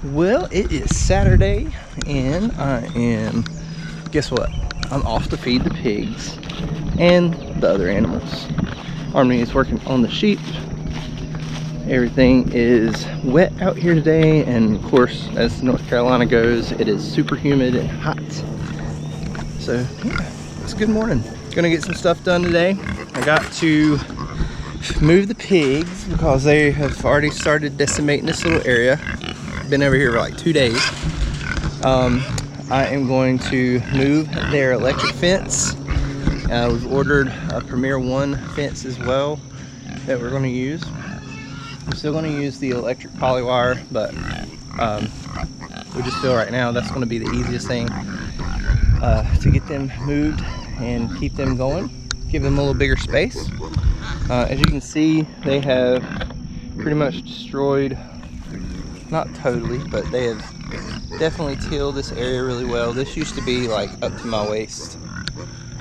Well, it is Saturday and I am, guess what? I'm off to feed the pigs and the other animals. Harmony is working on the sheep. Everything is wet out here today, and of course, as North Carolina goes, it is super humid and hot. So yeah, it's a good morning. Gonna get some stuff done today. I got to move the pigs because they have already started decimating this little area. Been over here for like 2 days. I am going to move their electric fence. We've ordered a Premier 1 fence as well that we're going to use. I'm still going to use the electric poly wire, but we just feel right now that's going to be the easiest thing to get them moved and keep them going. Give them a little bigger space. As you can see, they have pretty much destroyed, not totally, but they have definitely tilled this area really well. This used to be like up to my waist,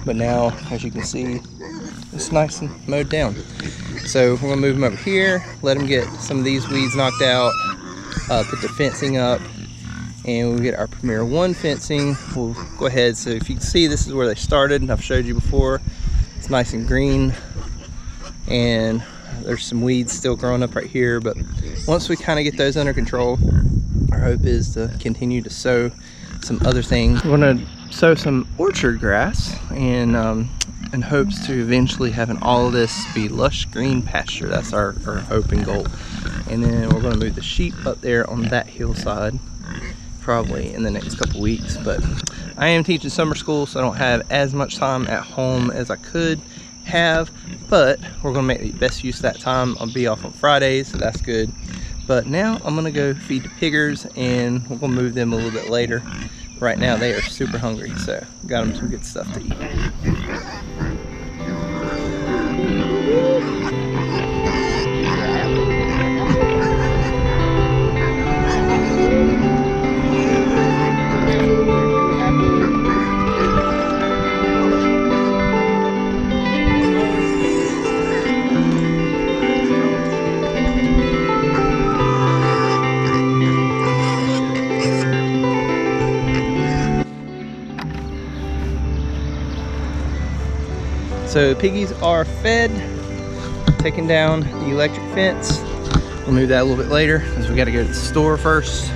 but now, as you can see, it's nice and mowed down. So we're gonna move them over here, let them get some of these weeds knocked out, put the fencing up, and we'll get our Premier 1 fencing. We'll go ahead, so if you can see, this is where they started, and I've showed you before. It's nice and green, and there's some weeds still growing up right here, but once we kind of get those under control, our hope is to continue to sow some other things. We're gonna sow some orchard grass and in hopes to eventually having all of this be lush green pasture. That's our hope and goal. And then we're gonna move the sheep up there on that hillside probably in the next couple weeks. But I am teaching summer school, so I don't have as much time at home as I could have, but we're gonna make the best use of that time. I'll be off on Fridays, so that's good. But now I'm gonna go feed the piggers, and we're gonna move them a little bit later. Right now they are super hungry, so got them some good stuff to eat. So piggies are fed, taking down the electric fence. We'll move that a little bit later because we got to go to the store first.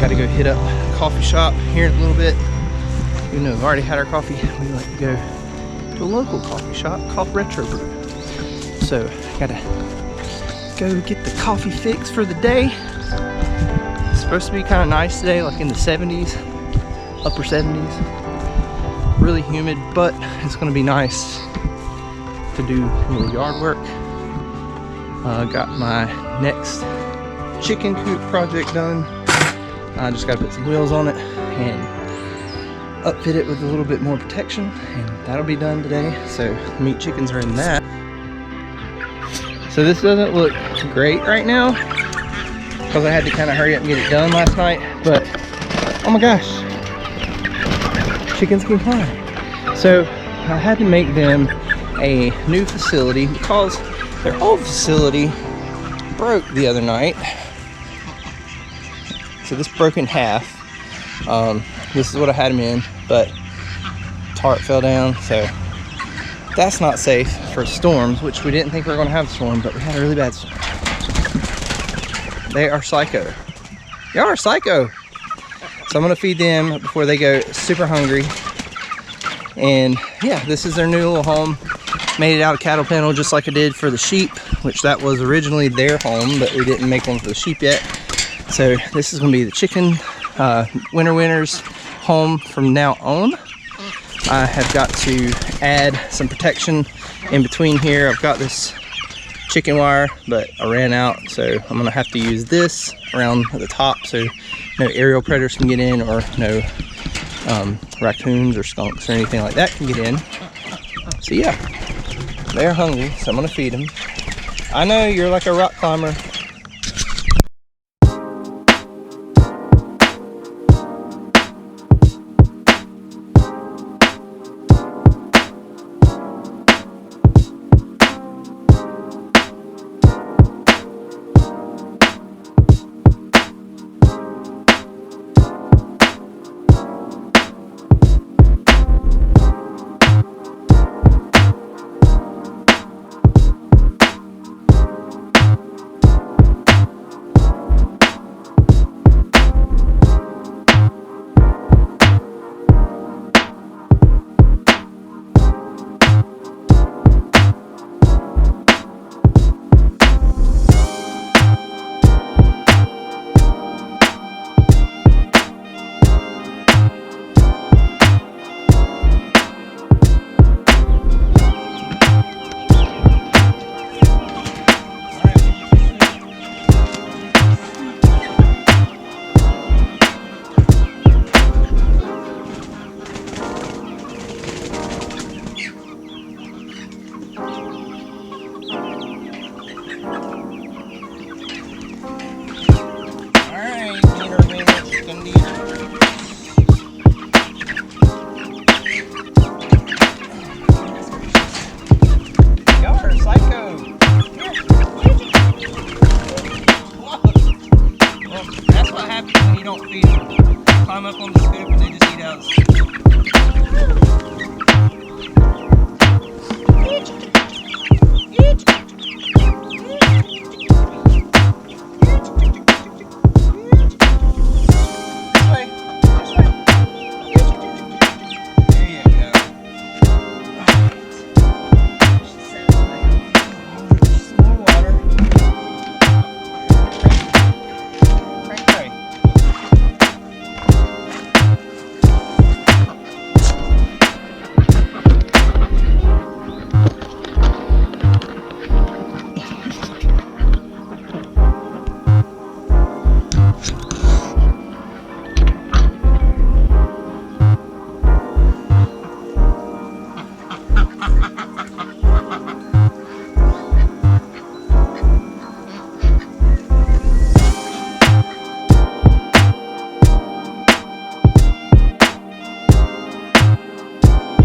Got to go hit up the coffee shop here in a little bit. Even though we've already had our coffee, we like to go to a local coffee shop called Retro Brew. So got to go get the coffee fix for the day. It's supposed to be kind of nice today, like in the 70s, upper 70s. Really humid, but it's going to be nice to do a little yard work. Got my next chicken coop project done. I just got to put some wheels on it and upfit it with a little bit more protection, and that'll be done today. So the meat chickens are in that. So this doesn't look great right now because I had to kind of hurry up and get it done last night, but oh my gosh, chickens can climb. So I had to make them a new facility because their old facility broke the other night. So this broke in half. This is what I had them in, but tarp fell down, so that's not safe for storms, which we didn't think we were going to have a storm, but we had a really bad storm. They are psycho. They are psycho. So I'm going to feed them before they go super hungry. And yeah, this is their new little home. Made it out of cattle panel just like I did for the sheep, which that was originally their home, but we didn't make one for the sheep yet. So this is going to be the chicken winter's home from now on. I have got to add some protection in between here. I've got this chicken wire, but I ran out, so I'm going to have to use this around the top so no aerial predators can get in, or no raccoons or skunks or anything like that can get in. So yeah, they're hungry, so I'm gonna feed them. I know you're like a rock climber,